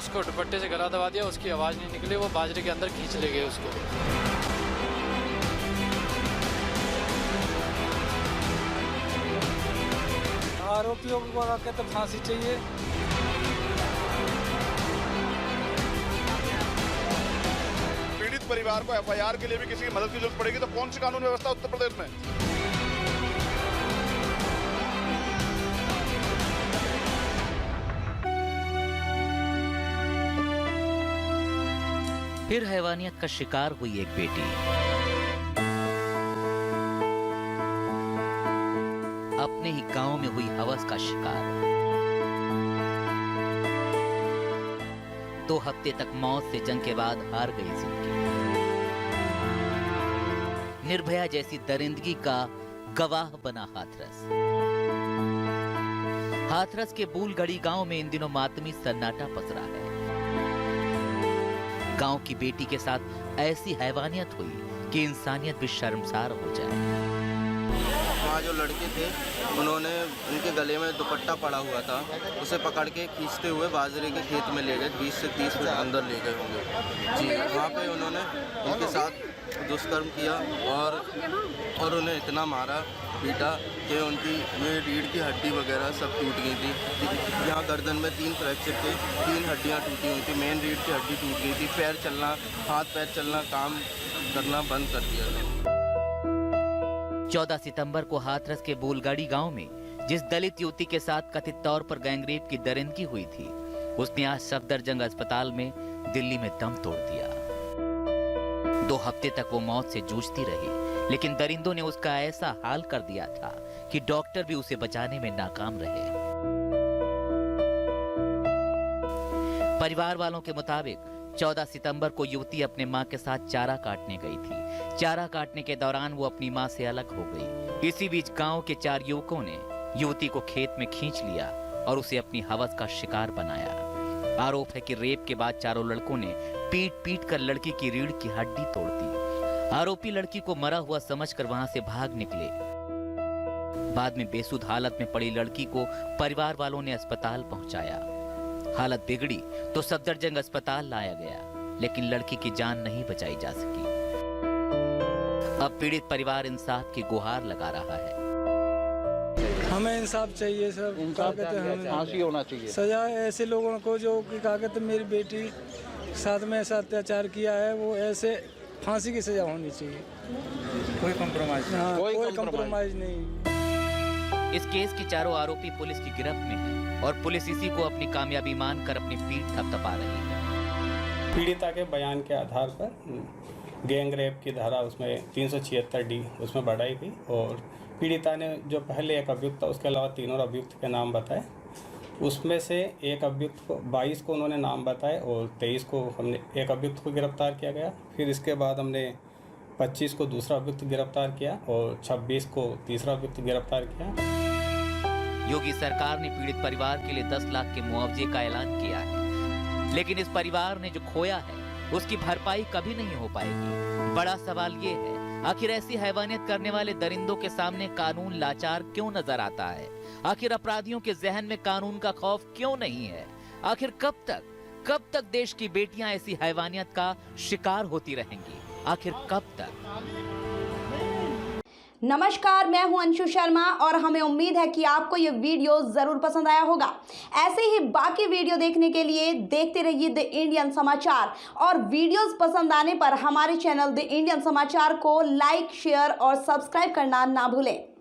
उसको दुपट्टे से गला दबा दिया, उसकी आवाज़ नहीं निकली, वो बाजरे के अंदर खींच ले गए उसको। आरोपियों को तो फांसी चाहिए। पीड़ित परिवार को एफआईआर के लिए भी किसी की मदद की जरूरत पड़ेगी तो कौन सी कानून व्यवस्था उत्तर प्रदेश में? फिर हैवानियत का शिकार हुई एक बेटी। अपने ही गांव में हुई हवस का शिकार। 2 हफ्ते तक मौत से जंग के बाद हार गई जिंदगी। निर्भया जैसी दरिंदगी का गवाह बना हाथरस। हाथरस के बूलगढ़ी गांव में इन दिनों मातमी सन्नाटा पसरा है। गांव की बेटी के साथ ऐसी हैवानियत हुई कि इंसानियत भी शर्मसार हो जाए। वहाँ जो लड़के थे उन्होंने उनके गले में दुपट्टा पड़ा हुआ था, उसे पकड़ के खींचते हुए बाजरे के खेत में ले गए। 20 से 30 फीट अंदर ले गए होंगे जी। वहाँ पे उन्होंने उनके साथ दुष्कर्म किया और उन्हें इतना मारा पीटा कि उनकी ये रीढ़ की हड्डी वगैरह सब टूट गई थी। यहाँ गर्दन में 3 फ्रैक्चर थे, 3 हड्डियाँ टूटी हुई थी, मेन रीढ़ की हड्डी टूट गई थी। पैर चलना, हाथ पैर चलना, काम करना बंद कर दिया था। 14 सितंबर को हाथरस के बूलगढ़ी गांव में जिस दलित युवती के साथ कथित तौर पर गैंगरेप की दरिंदगी हुई थी, उसने आज सफदरजंग अस्पताल में दिल्ली में दम तोड़ दिया। 2 हफ्ते तक वो मौत से जूझती रही, लेकिन दरिंदों ने उसका ऐसा हाल कर दिया था कि डॉक्टर भी उसे बचाने में नाकाम रहे। परिवार वालों के मुताबिक 14 सितंबर को युवती अपने मां के साथ चारा काटने गई थी। चारा काटने के दौरान वो अपनी मां से अलग हो गई। इसी बीच गांव के 4 युवकों ने युवती को खेत में खींच लिया और उसे अपनी हवस का शिकार बनाया। आरोप है कि रेप के बाद चारों लड़कों ने पीट कर लड़की की रीढ़ की हड्डी तोड़ दी। आरोपी लड़की को मरा हुआ समझकर वहां से भाग निकले। बाद में बेसुध हालत में पड़ी लड़की को परिवार वालों ने अस्पताल पहुंचाया। हालत बिगड़ी तो सफदरजंग अस्पताल लाया गया, लेकिन लड़की की जान नहीं बचाई जा सकी। अब पीड़ित परिवार इंसाफ की गुहार लगा रहा है। हमें इंसाफ चाहिए सर। फांसी होना चाहिए। सजा ऐसे लोगों को जो कि क्या कहते मेरी बेटी साथ में ऐसा अत्याचार किया है, वो ऐसे फांसी की सजा होनी चाहिए। कोई कॉम्प्रोमाइज? हाँ, कोई कॉम्प्रोमाइज नहीं। इस केस के चारों आरोपी पुलिस की गिरफ्त में हैं और पुलिस इसी को अपनी कामयाबी मानकर अपनी पीठ थपथपा रही है। पीड़िता के बयान के आधार पर गैंग रेप की धारा उसमें 376D उसमें बढ़ाई गई और पीड़िता ने जो पहले एक अभियुक्त था, उसके अलावा 3 और अभियुक्त के नाम बताए। उसमें से एक अभियुक्त को 22 को उन्होंने नाम बताए और 23 को हमने एक अभियुक्त को गिरफ्तार किया गया। फिर इसके बाद हमने 25 को दूसरा अभियुक्त गिरफ्तार किया और 26 को तीसरा अभियुक्त गिरफ्तार किया। योगी सरकार ने पीड़ित परिवार के लिए 10 लाख के मुआवजे का ऐलान किया है, लेकिन इस परिवार ने जो खोया है उसकी भरपाई कभी नहीं हो पाएगी। बड़ा सवाल ये है, आखिर ऐसी हैवानियत करने वाले दरिंदों के सामने कानून लाचार क्यों नजर आता है? आखिर अपराधियों के जहन में कानून का खौफ क्यों नहीं है? आखिर कब तक देश की बेटियां ऐसी हैवानियत का शिकार होती रहेंगी? आखिर कब तक? नमस्कार, मैं हूं अंशु शर्मा और हमें उम्मीद है कि आपको ये वीडियो जरूर पसंद आया होगा। ऐसे ही बाकी वीडियो देखने के लिए देखते रहिए द इंडियन समाचार और वीडियोस पसंद आने पर हमारे चैनल द इंडियन समाचार को लाइक, शेयर और सब्सक्राइब करना ना भूलें।